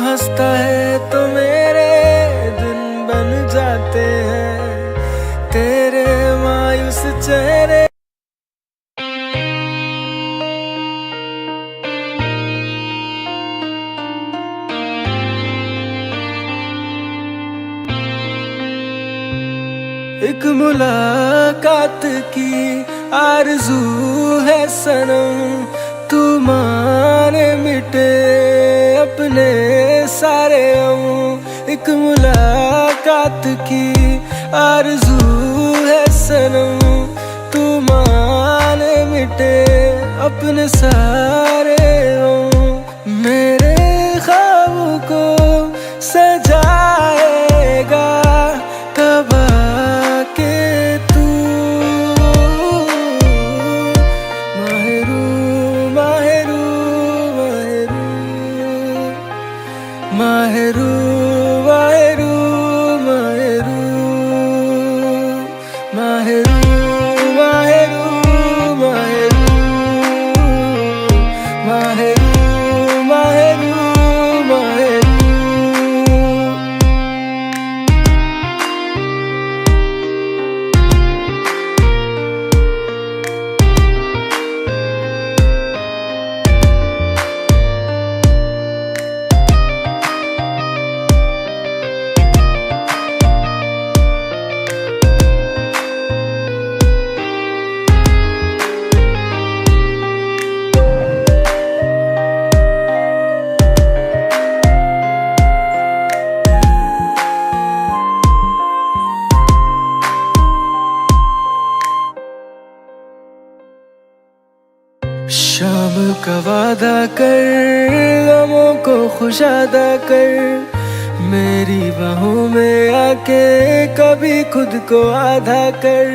हंसता है तो मेरे दिन बन जाते हैं, तेरे मायूस चेहरे। एक मुलाकात की आरज़ू है सनम, तू माने मिटे अपने सारे हम। एक मुलाकात की आरज़ू है सनम, तू माने मिटे अपने सारे हम। मेरे ख्वाबों को सजाएगा कब आके तू, माहरू माहरू माहरू माहरू माहरू माहरू माहरू माहरू माहरू माहरू माहरू माहरू। शाम का वादा कर, गमों को खुशादा कर, मेरी बाहों में आके कभी खुद को आधा कर।